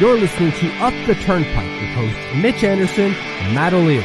You're listening to Up the Turnpike with hosts Mitch Anderson and Matt O'Leary.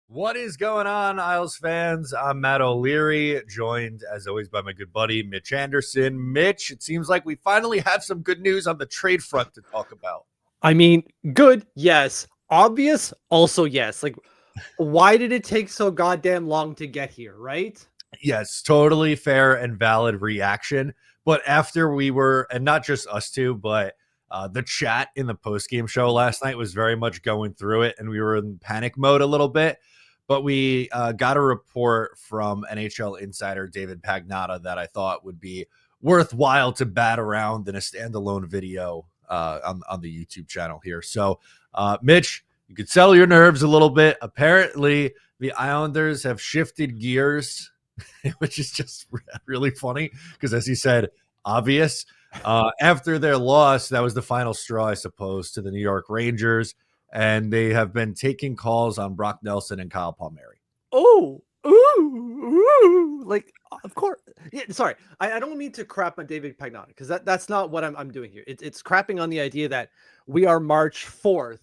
What is going on, Isles fans? I'm Matt O'Leary, joined as always by my good buddy Mitch Anderson. Mitch, it seems like we finally have some good news on the trade front to talk about. I mean, good, yes. Obvious, also yes. Like, why did it take so goddamn long to get here, right? Yes, totally fair and valid reaction. But after we were, and not just us two, but the chat in the post-game show last night was very much going through it, and we were in panic mode a little bit. But we got a report from NHL insider David Pagnotta that I thought would be worthwhile to bat around in a standalone video on the YouTube channel here. So, Mitch, you could settle your nerves a little bit. Apparently, the Islanders have shifted gears, which is just really funny because, as you said, obvious. After their loss, that was the final straw, I suppose, to the New York Rangers. And they have been taking calls on Brock Nelson and Kyle Palmieri. Oh, ooh, like, of course. Yeah, sorry, I don't mean to crap on David Pagnotta because that's not what I'm doing here. It's crapping on the idea that we are March 4th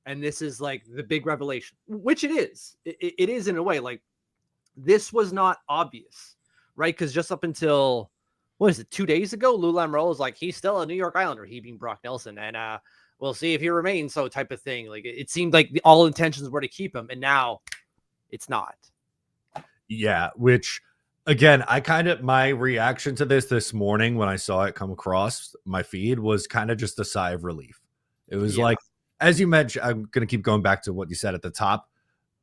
and this is like the big revelation, which it is. It is in a way. Like, this was not obvious, right? Because just up until, what is it, 2 days ago, Lou Lamoriello was like, he's still a New York Islander, he being Brock Nelson, and we'll see if he remains, so type of thing. Like, it seemed like all intentions were to keep him, and now it's not. Yeah, which, again, my reaction to this morning when I saw it come across my feed was kind of just a sigh of relief. It was like, as you mentioned, I'm going to keep going back to what you said at the top,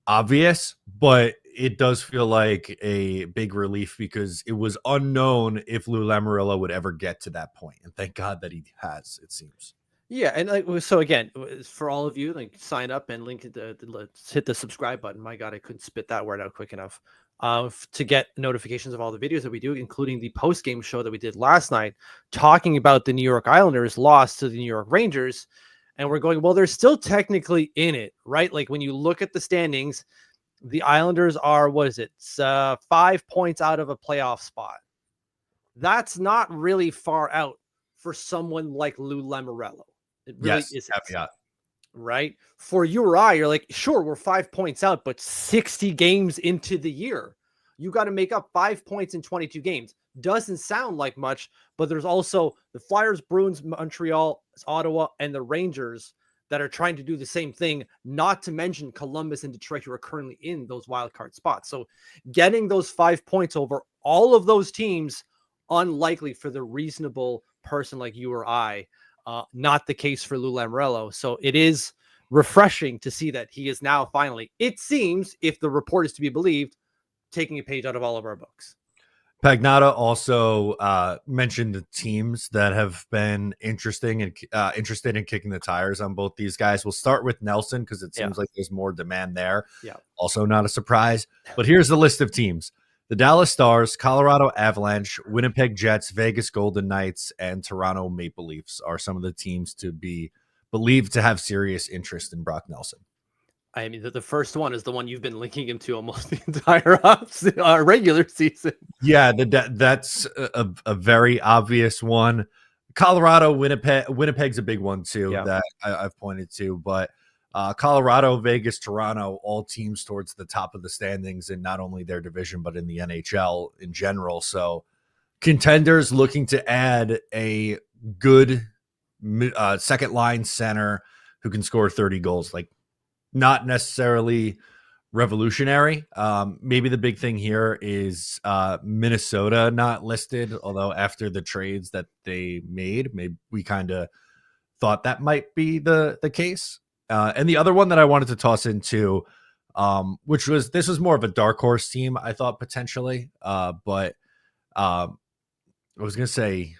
obvious, but it does feel like a big relief because it was unknown if Lou Lamoriello would ever get to that point. And thank God that he has, it seems. Yeah, and like, so again, for all of you, like, sign up and link it. Let's hit the subscribe button. My God, I couldn't spit that word out quick enough. To get notifications of all the videos that we do, including the post-game show that we did last night, talking about the New York Islanders' loss to the New York Rangers. And we're going, well, they're still technically in it, right? Like, when you look at the standings, the Islanders are, what is it? 5 points out of a playoff spot. That's not really far out for someone like Lou Lamoriello. It really is. Caveat. Right? For you or I, you're like, sure, we're 5 points out, but 60 games into the year, you got to make up 5 points in 22 games. Doesn't sound like much, but there's also the Flyers, Bruins, Montreal, Ottawa, and the Rangers that are trying to do the same thing, not to mention Columbus and Detroit, who are currently in those wild card spots. So getting those 5 points over all of those teams, unlikely for the reasonable person like you or I. Not the case for Lou Lamoriello. So it is refreshing to see that he is now finally, it seems, if the report is to be believed, taking a page out of all of our books. Pagnotta also mentioned the teams that have been interested in kicking the tires on both these guys. We'll start with Nelson because it seems like there's more demand there. Yeah. Also not a surprise. But here's the list of teams. The Dallas Stars, Colorado Avalanche, Winnipeg Jets, Vegas Golden Knights, and Toronto Maple Leafs are some of the teams to be believed to have serious interest in Brock Nelson. I mean, the first one is the one you've been linking him to almost the entire regular season. Yeah, that's a very obvious one. Colorado, Winnipeg's a big one too that I've pointed to, but Colorado, Vegas, Toronto, all teams towards the top of the standings in not only their division, but in the NHL in general. So contenders looking to add a good second line center who can score 30 goals, like not necessarily revolutionary. Maybe the big thing here is Minnesota not listed, although after the trades that they made, maybe we kind of thought that might be the case. And the other one that I wanted to toss into, which was, this was more of a dark horse team, I thought potentially, but I was going to say,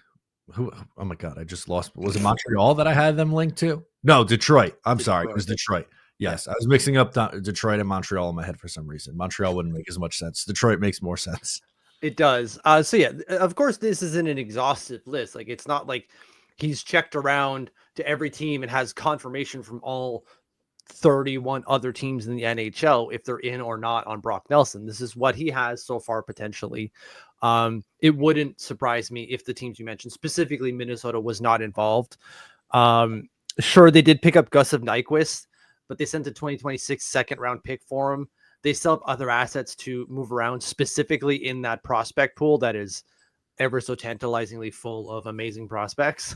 oh my God, I just lost. Was it Montreal that I had them linked to? No, Detroit. I'm sorry. It was Detroit. Yes, I was mixing up Detroit and Montreal in my head for some reason. Montreal wouldn't make as much sense. Detroit makes more sense. It does. So yeah, of course, this isn't an exhaustive list. Like, it's not like he's checked around to every team and has confirmation from all 31 other teams in the NHL if they're in or not on Brock Nelson. This is what he has so far potentially. It wouldn't surprise me if the teams you mentioned, specifically Minnesota, was not involved. Sure, they did pick up Gus of Nyquist, but they sent a 2026 second round pick for him. They still have other assets to move around, specifically in that prospect pool that is ever so tantalizingly full of amazing prospects.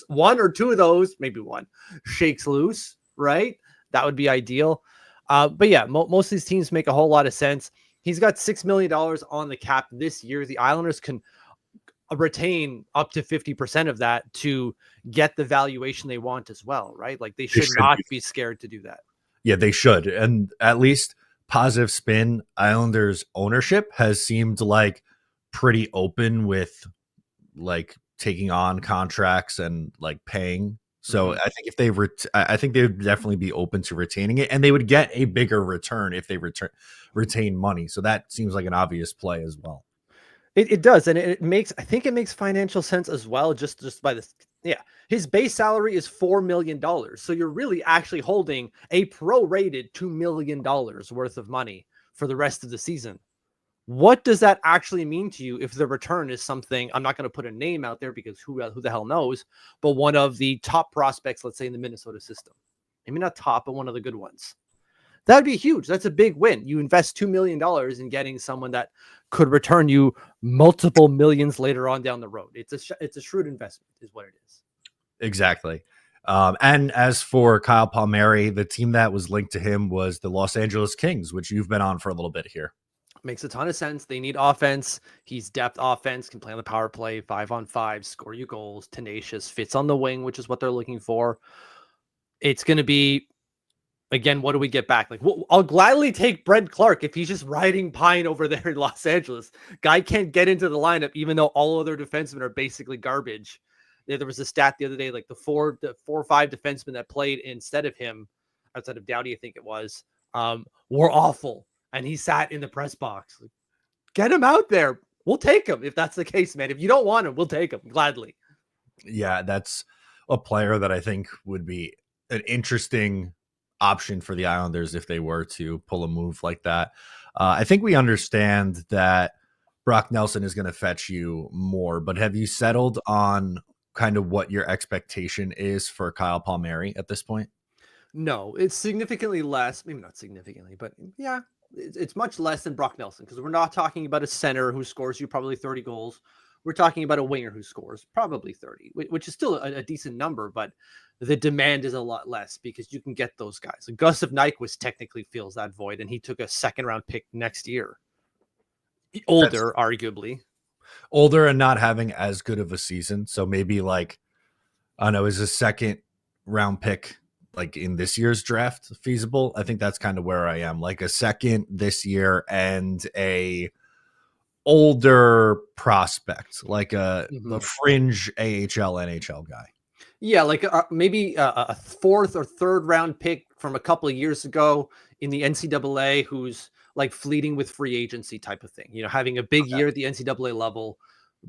One or two of those, maybe one, shakes loose, right? That would be ideal. But yeah, most of these teams make a whole lot of sense. He's got $6 million on the cap this year. The Islanders can retain up to 50% of that to get the valuation they want as well, right? Like they should not be scared to do that. Yeah, they should. And at least positive spin, Islanders ownership has seemed like pretty open with like taking on contracts and like paying. So I think if they I think they would definitely be open to retaining it, and they would get a bigger return if they retain money. So that seems like an obvious play as well. It does, and I think it makes financial sense as well. Just by this, yeah. His base salary is $4 million, so you're really actually holding a prorated $2 million worth of money for the rest of the season. What does that actually mean to you if the return is something? I'm not going to put a name out there because who the hell knows, but one of the top prospects, let's say in the Minnesota system, maybe not top, but one of the good ones. That'd be huge. That's a big win. You invest $2 million in getting someone that could return you multiple millions later on down the road. It's a shrewd investment is what it is. Exactly. And as for Kyle Palmieri, the team that was linked to him was the Los Angeles Kings, which you've been on for a little bit here. Makes a ton of sense. They need offense. He's depth offense, can play on the power play, 5-on-5, score you goals, tenacious, fits on the wing, which is what they're looking for. It's going to be, again, what do we get back? Like, I'll gladly take Brent Clark if he's just riding pine over there in Los Angeles. Guy can't get into the lineup, even though all other defensemen are basically garbage. There was a stat the other day, like the four or five defensemen that played instead of him, outside of Doughty, I think it was, were awful. And he sat in the press box. Like, get him out there. We'll take him if that's the case, man. If you don't want him, we'll take him gladly. Yeah, that's a player that I think would be an interesting option for the Islanders if they were to pull a move like that. I think we understand that Brock Nelson is going to fetch you more, but have you settled on kind of what your expectation is for Kyle Palmieri at this point? No, it's significantly less. Maybe not significantly, but yeah, it's much less than Brock Nelson because we're not talking about a center who scores you probably 30 goals. We're talking about a winger who scores probably 30, which is still a decent number, but the demand is a lot less because you can get those guys. Like Gus of Nyquist technically fills that void, and he took a second round pick next year. Older, arguably. Older and not having as good of a season. So maybe like, I don't know, is a second round pick like in this year's draft feasible? I think that's kind of where I am, like a second this year and a older prospect, like a fringe AHL NHL guy. Yeah, like maybe a fourth or third round pick from a couple of years ago in the NCAA who's like fleeting with free agency type of thing, having a big year at the NCAA level,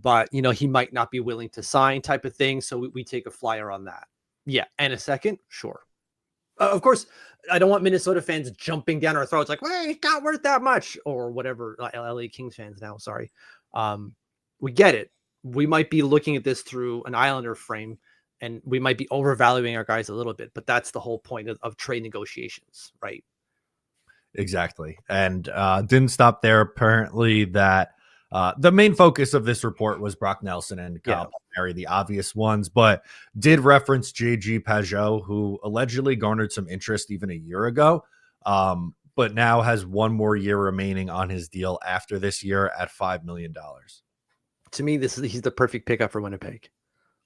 but he might not be willing to sign type of thing. So we take a flyer on that. Yeah. And a second. Sure. Of course, I don't want Minnesota fans jumping down our throats like, well, it's not worth that much or whatever. LA Kings fans now, sorry. We get it. We might be looking at this through an Islander frame and we might be overvaluing our guys a little bit, but that's the whole point of trade negotiations, right? Exactly. And didn't stop there. Apparently that the main focus of this report was Brock Nelson and Kyle Palmieri, the obvious ones, but did reference JG Pageau, who allegedly garnered some interest even a year ago, but now has one more year remaining on his deal after this year at $5 million. To me, he's the perfect pickup for Winnipeg.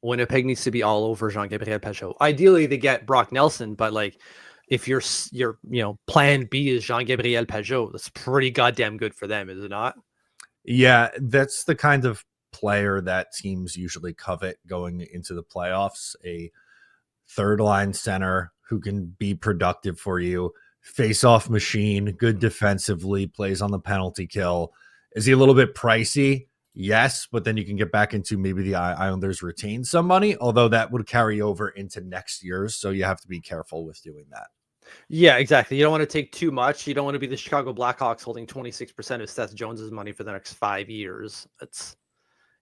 Winnipeg needs to be all over Jean-Gabriel Pageau. Ideally, they get Brock Nelson, but like if your plan B is Jean-Gabriel Pageau, that's pretty goddamn good for them, is it not? Yeah, that's the kind of player that teams usually covet going into the playoffs. A third line center who can be productive for you, face-off machine, good defensively, plays on the penalty kill. Is he a little bit pricey? Yes, but then you can get back into maybe the Islanders retain some money, although that would carry over into next year, so you have to be careful with doing that. Yeah, exactly. You don't want to take too much. You don't want to be the Chicago Blackhawks holding 26% of Seth Jones's money for the next 5 years. That's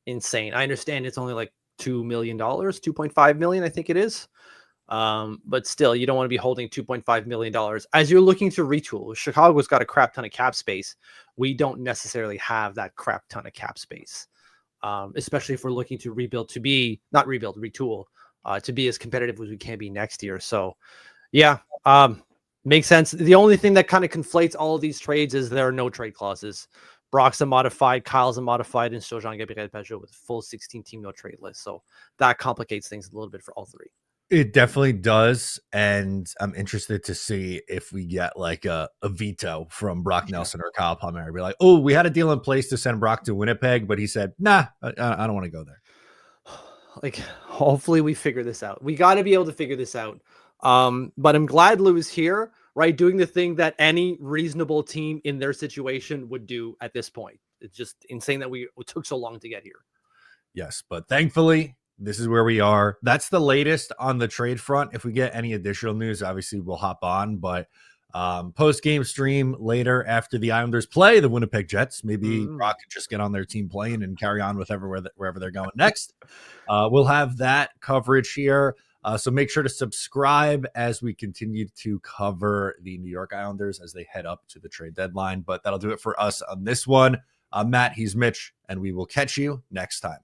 insane. I understand it's only like $2 million, 2.5 million, I think it is. But still, you don't want to be holding $2.5 million as you're looking to retool. Chicago's got a crap ton of cap space. We don't necessarily have that crap ton of cap space, especially if we're looking to rebuild, to be not rebuild, retool, to be as competitive as we can be next year. So, yeah, makes sense. The only thing that kind of conflates all of these trades is there are no trade clauses. Brock's a modified, Kyle's a modified, and still Jean-Gabriel Pageau with a full 16-team no trade list. So that complicates things a little bit for all three. It definitely does, and I'm interested to see if we get like a veto from Brock Nelson or Kyle Palmieri. Be like, oh, we had a deal in place to send Brock to Winnipeg, but he said, nah, I don't want to go there. Like, hopefully we figure this out. We got to be able to figure this out. But I'm glad Lou is here, right? Doing the thing that any reasonable team in their situation would do at this point. It's just insane that it took so long to get here. Yes, but thankfully, this is where we are. That's the latest on the trade front. If we get any additional news, obviously we'll hop on. But post-game stream later after the Islanders play the Winnipeg Jets, maybe Brock can just get on their team plane and carry on with wherever they're going next. We'll have that coverage here. So make sure to subscribe as we continue to cover the New York Islanders as they head up to the trade deadline. But that'll do it for us on this one. Matt, he's Mitch, and we will catch you next time.